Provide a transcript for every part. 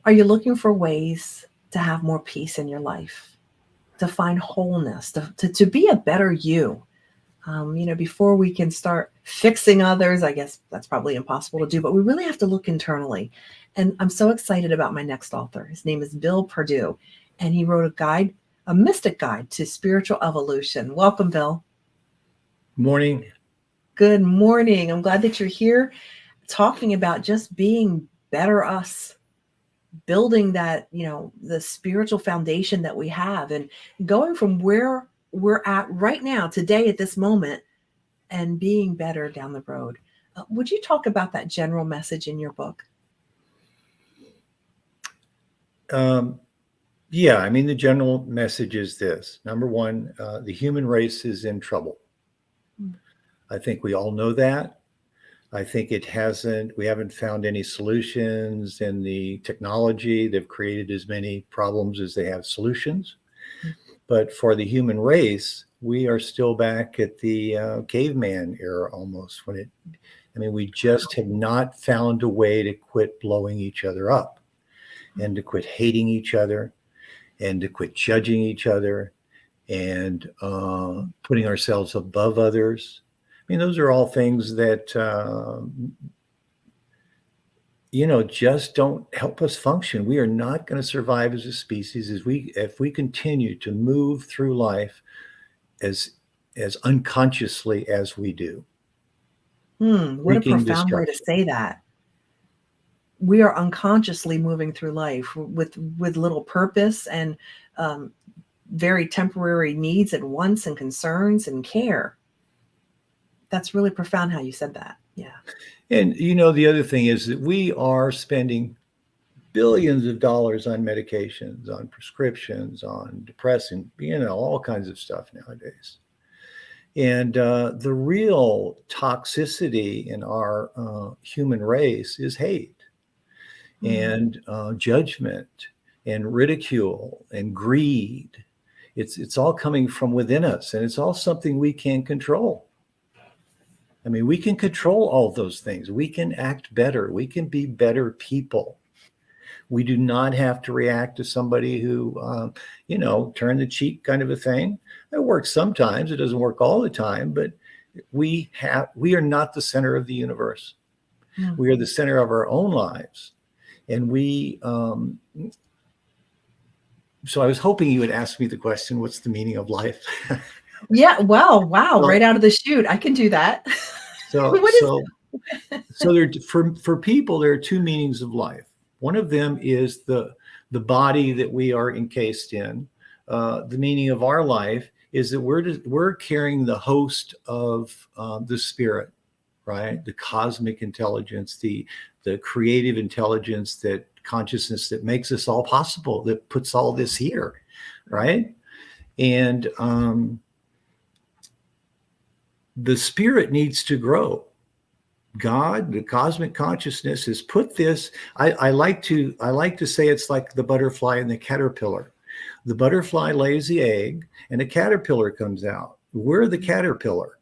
Are you looking for ways to have more peace in your life, to find wholeness, to be a better you? Before we can start fixing others, I guess that's probably impossible to do, but we really have to look internally. And I'm so excited about my next author. His name is Bill Pardue, and he wrote a mystic guide to spiritual evolution. Welcome, Bill. Morning. Good morning. I'm glad that you're here talking about just being better us, building that, the spiritual foundation that we have and going from where we're at right now, today, at this moment, and being better down the road. Would you talk about that general message in your book? Yeah, I mean, the general message is this. Number one, the human race is in trouble. I think we all know that. I think we haven't found any solutions in the technology. They've created as many problems as they have solutions. But for the human race, we are still back at the caveman era almost. We just have not found a way to quit blowing each other up and to quit hating each other and to quit judging each other and putting ourselves above others. Those are all things that, just don't help us function. We are not going to survive as a species if we continue to move through life as unconsciously as we do. What a profound way to say that. We are unconsciously moving through life with little purpose and very temporary needs and wants and concerns and care. That's really profound how you said that. Yeah. And the other thing is that we are spending billions of dollars on medications, on prescriptions, on depressant, all kinds of stuff nowadays. And the real toxicity in our human race is hate and judgment and ridicule and greed. It's all coming from within us, and it's all something we can't control. We can control all those things. We can act better. We can be better people. We do not have to react to somebody who, turn the cheek kind of a thing. It works sometimes. It doesn't work all the time, but we are not the center of the universe. Mm-hmm. We are the center of our own lives. And so I was hoping you would ask me the question, what's the meaning of life? Yeah. Wow. Right out of the chute. I can do that. So there, for people, there are two meanings of life. One of them is the body that we are encased in. The meaning of our life is that we're carrying the host of the spirit, right? The cosmic intelligence, the creative intelligence, that consciousness that makes us all possible, that puts all this here, right? And the spirit needs to grow. God, the cosmic consciousness, has put this. I like to say it's like the butterfly and the caterpillar. The butterfly lays the egg, and a caterpillar comes out. We're the caterpillar.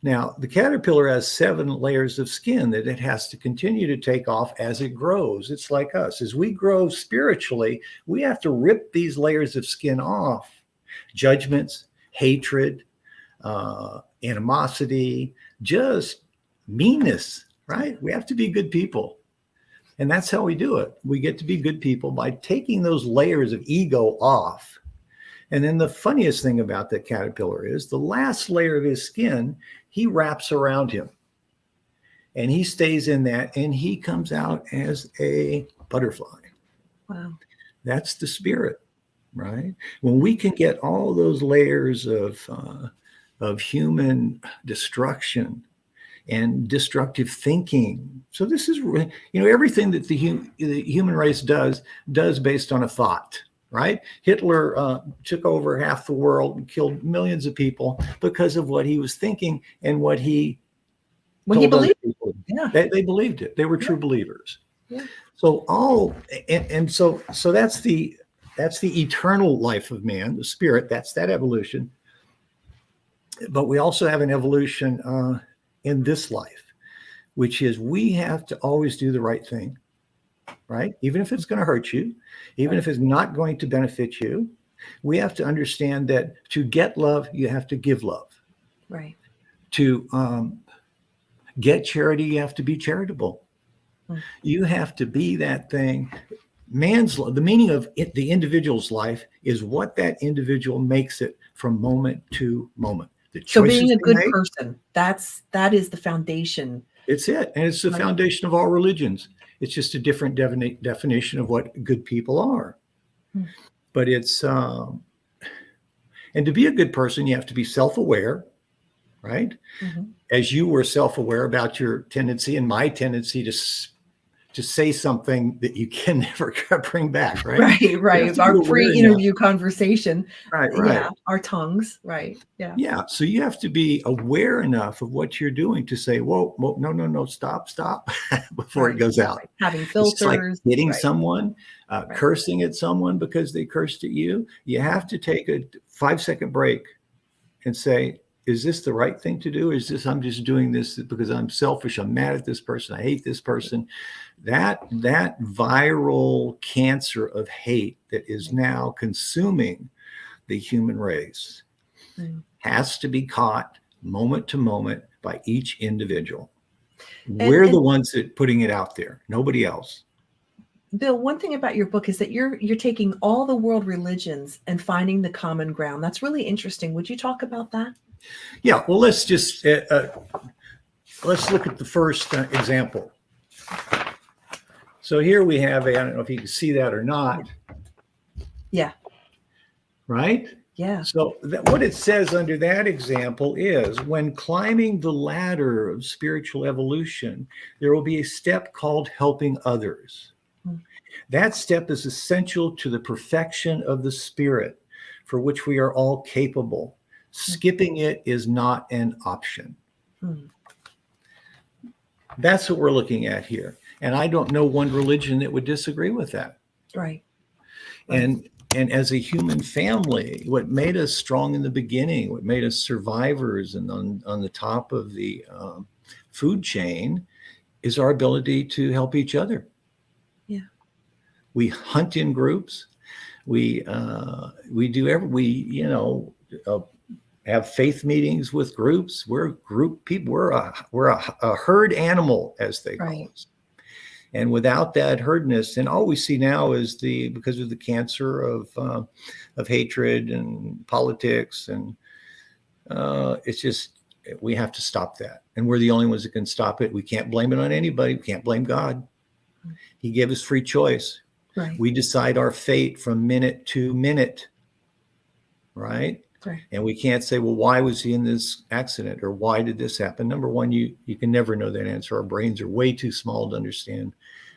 Now, the caterpillar has 7 layers of skin that it has to continue to take off as it grows. It's like us. As we grow spiritually, we have to rip these layers of skin off. Judgments, hatred, animosity, just meanness, right? We have to be good people. And that's how we do it. We get to be good people by taking those layers of ego off. And then the funniest thing about the caterpillar is the last layer of his skin, he wraps around him. And he stays in that, and he comes out as a butterfly. Wow. That's the spirit, right? When we can get all those layers of human destruction and destructive thinking. So this is, everything that the human race does based on a thought, right? Hitler took over half the world and killed millions of people because of what he was thinking and what he believed. Yeah. They believed it. They were true believers. Yeah. So so that's the eternal life of man, the spirit. That's that evolution. But we also have an evolution in this life, which is we have to always do the right thing. right? Even if it's going to hurt you, even if it's not going to benefit you, we have to understand that to get love, you have to give love. Right. To get charity, you have to be charitable. Mm. You have to be that thing. The meaning of it, the individual's life is what that individual makes it from moment to moment. The So choices being a they good make, person, that is the foundation. it's it. And it's the Right. foundation of all religions. It's just a different definition of what good people are. Hmm. But and to be a good person, you have to be self-aware, right? Mm-hmm. As you were self-aware about your tendency and my tendency to say something that you can never bring back, right? Right, You have right. to be Our aware enough. pre-interview conversation. Right, Yeah, right. our tongues. Right. Yeah. Yeah. So you have to be aware enough of what you're doing to say, whoa, whoa, no, no, no, stop, stop before it Right. goes out. Right. Having It's just like filters. hitting Right. someone, Right. cursing at someone because they cursed at you. You have to take a 5-second break and say, is this the right thing to do? Or is this, I'm just doing this because I'm selfish. I'm mad at this person. I hate this person. That viral cancer of hate that is now consuming the human race has to be caught moment to moment by each individual. We're the And ones that putting it out there, nobody else. Bill, one thing about your book is that you're taking all the world religions and finding the common ground. That's really interesting. Would you talk about that? Yeah, well, let's look at the first example. So here we have I don't know if you can see that or not. Yeah. Right? Yeah. So what it says under that example is when climbing the ladder of spiritual evolution, there will be a step called helping others. That step is essential to the perfection of the spirit for which we are all capable. Skipping it is not an option. That's what we're looking at here. And I don't know one religion that would disagree with that. Right. And as a human family, what made us strong in the beginning, what made us survivors and on the top of the food chain is our ability to help each other. Yeah. We hunt in groups. We have faith meetings with groups. We're group people. We're a herd animal, as they call us. And without that herdness, and all we see now is because of the cancer of hatred and politics, and it's just we have to stop that. And we're the only ones that can stop it. We can't blame it on anybody. We can't blame God. He gave us free choice. Right. We decide our fate from minute to minute, right? Right. And we can't say, well, why was he in this accident or why did this happen? Number one, you can never know that answer. Our brains are way too small to understand,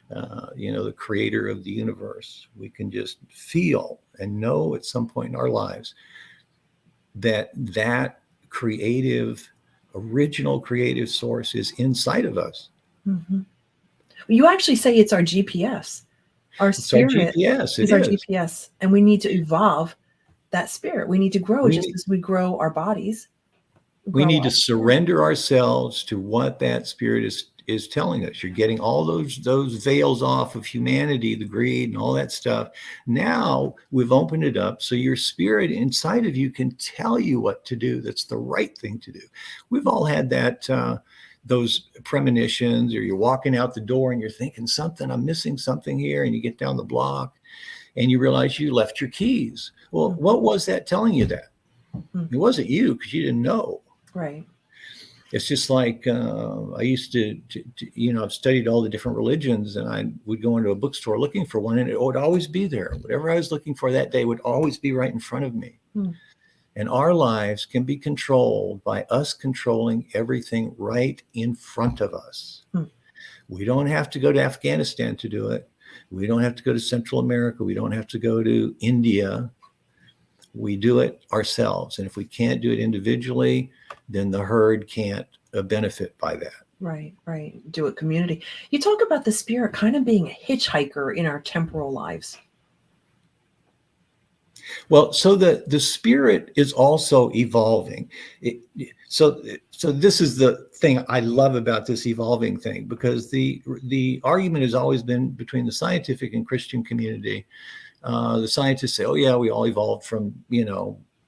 the creator of the universe. We can just feel and know at some point in our lives that original creative source is inside of us. Mm-hmm. You actually say it's our GPS. Our spirit GPS. is our GPS, and we need to evolve that spirit. We need to grow just as we grow our bodies. We need to surrender ourselves to what that spirit is telling us. You're getting all those veils off of humanity, the greed and all that stuff. Now we've opened it up so your spirit inside of you can tell you what to do. That's the right thing to do. We've all had that those premonitions, or you're walking out the door and you're thinking I'm missing something here, and you get down the block and you realize you left your keys. Well, what was that telling you that? It wasn't you, because you didn't know. Right. It's just like I used to I've studied all the different religions, and I would go into a bookstore looking for one, and it would always be there. Whatever I was looking for that day would always be right in front of me. And our lives can be controlled by us controlling everything right in front of us. We don't have to go to Afghanistan to do it. We don't have to go to Central America. We don't have to go to India. We do it ourselves. And if we can't do it individually, then the herd can't benefit by that. Right, right. Do it community. You talk about the spirit kind of being a hitchhiker in our temporal lives. Well, so the spirit is also evolving. So this is the thing I love about this evolving thing, because the argument has always been between the scientific and Christian community. The scientists say, "Oh yeah, we all evolved from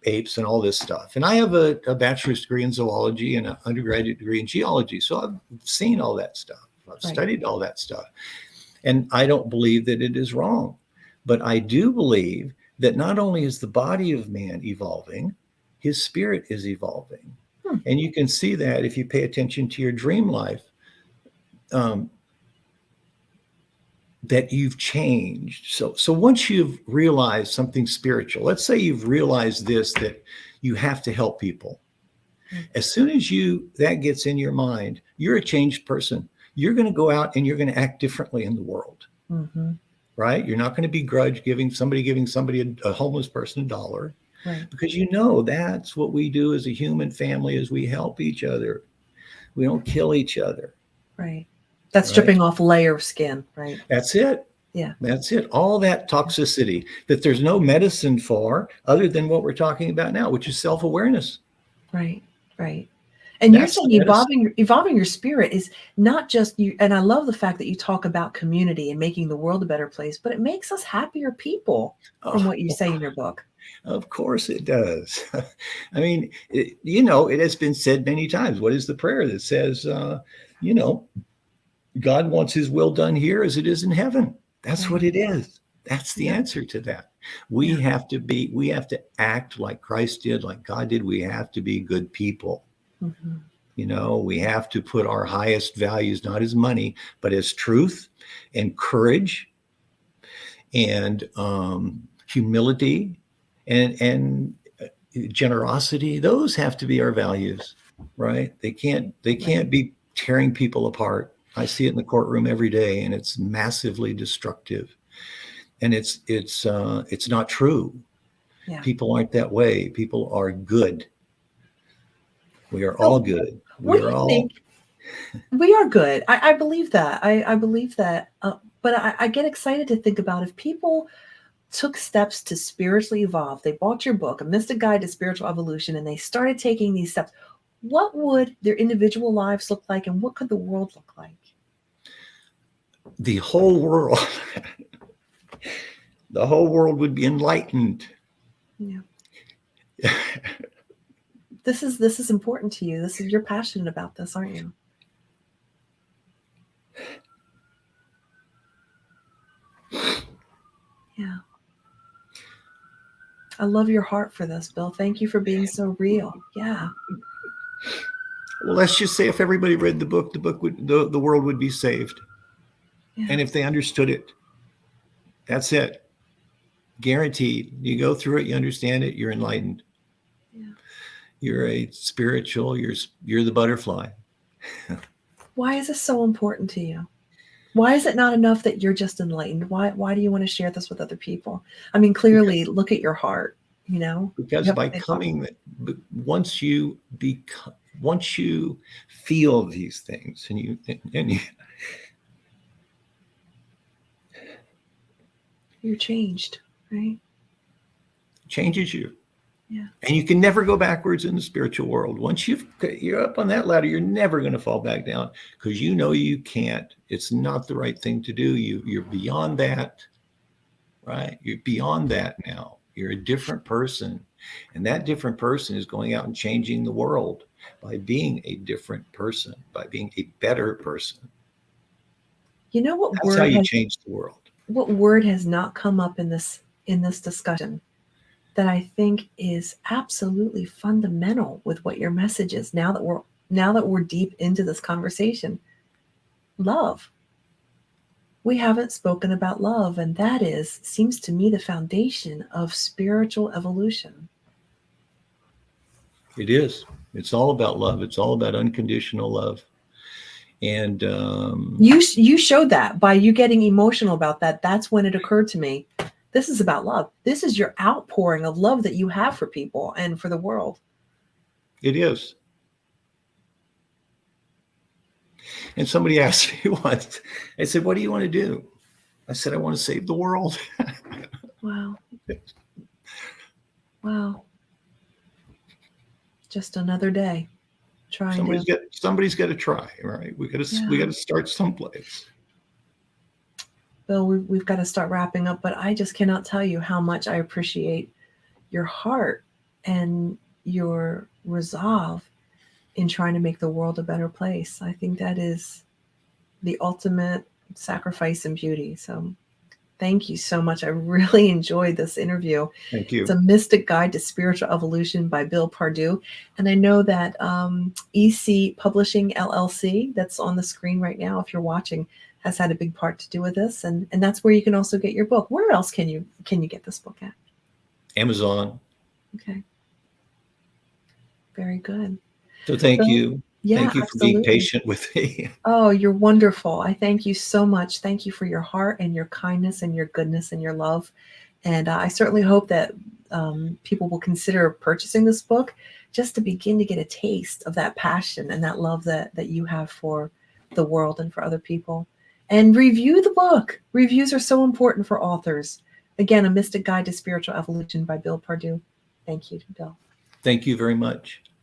apes and all this stuff." And I have a bachelor's degree in zoology and an undergraduate degree in geology, so I've seen all that stuff. I've studied all that stuff, and I don't believe that it is wrong, but I do believe that not only is the body of man evolving, his spirit is evolving. And you can see that if you pay attention to your dream life, that you've changed. So once you've realized something spiritual, let's say you've realized this, that you have to help people. As soon as that gets in your mind, you're a changed person. You're going to go out and you're going to act differently in the world. Mm-hmm. Right? You're not going to begrudge giving somebody a homeless person $1, right? Because that's what we do as a human family, is we help each other. We don't kill each other. Right. That's stripping off a layer of skin, right? That's it. Yeah. That's it. All that toxicity that there's no medicine for other than what we're talking about now, which is self-awareness. Right. Right. And you're saying evolving your spirit is not just you. And I love the fact that you talk about community and making the world a better place, but it makes us happier people from what you say in your book. Of course it does. I mean, it has been said many times. What is the prayer that says, God wants his will done here as it is in heaven? That's what it is. That's the answer to that. We have to act like Christ did, like God did. We have to be good people. Mm-hmm. We have to put our highest values, not as money, but as truth and courage and humility and generosity. Those have to be our values, right? They can't be tearing people apart. I see it in the courtroom every day, and it's massively destructive. And it's not true. Yeah. People aren't that way. People are good. We are all good. We are good. I believe that. I believe that. But I get excited to think about if people took steps to spiritually evolve. They bought your book, A Mystic Guide to Spiritual Evolution, and they started taking these steps. What would their individual lives look like, and what could the world look like? The whole world. The whole world would be enlightened. Yeah. This is important to you. You're passionate about this, aren't you? Yeah. I love your heart for this, Bill. Thank you for being so real. Yeah. Well, let's just say if everybody read the book the world would be saved. Yeah. And if they understood it, that's it. Guaranteed. You go through it, you understand it, you're enlightened. Yeah. You're a spiritual, you're the butterfly. Why is this so important to you? Why is it not enough that you're just enlightened? Why do you want to share this with other people? I mean, clearly, look at your heart, Because once you feel these things and you you're changed, right? Changes you. Yeah. And you can never go backwards in the spiritual world. Once you're up on that ladder, you're never going to fall back down, because you can't. It's not the right thing to do. You're beyond that, right? You're beyond that now. You're a different person. And that different person is going out and changing the world by being a different person, by being a better person. That's how you change the world. What word has not come up in this discussion that I think is absolutely fundamental with what your message is now that we're deep into this conversation? Love. We haven't spoken about love, and that seems to me the foundation of spiritual evolution. It is. It's all about love. It's all about unconditional love. And you showed that by you getting emotional about that. That's when it occurred to me. This is about love. This is your outpouring of love that you have for people and for the world. It is. And somebody asked me once, I said, "What do you want to do?" I said, "I want to save the world." Wow. Wow. Just another day trying Somebody's got to try, right? We got to start someplace. Bill, we've got to start wrapping up, but I just cannot tell you how much I appreciate your heart and your resolve in trying to make the world a better place. I think that is the ultimate sacrifice and beauty. So thank you so much. I really enjoyed this interview. Thank you. It's a Mystic Guide to Spiritual Evolution by Bill Pardue. And I know that EC Publishing LLC, that's on the screen right now, if you're watching, has had a big part to do with this. And that's where you can also get your book. Where else can you get this book at? Amazon. Okay. Very good. So thank you. Yeah, thank you for being patient with me. Oh, you're wonderful. I thank you so much. Thank you for your heart and your kindness and your goodness and your love. And I certainly hope that people will consider purchasing this book just to begin to get a taste of that passion and that love that you have for the world and for other people. And review the book. Reviews are so important for authors. Again, A Mystic Guide to Spiritual Evolution by Bill Pardue. Thank you, Bill. Thank you very much.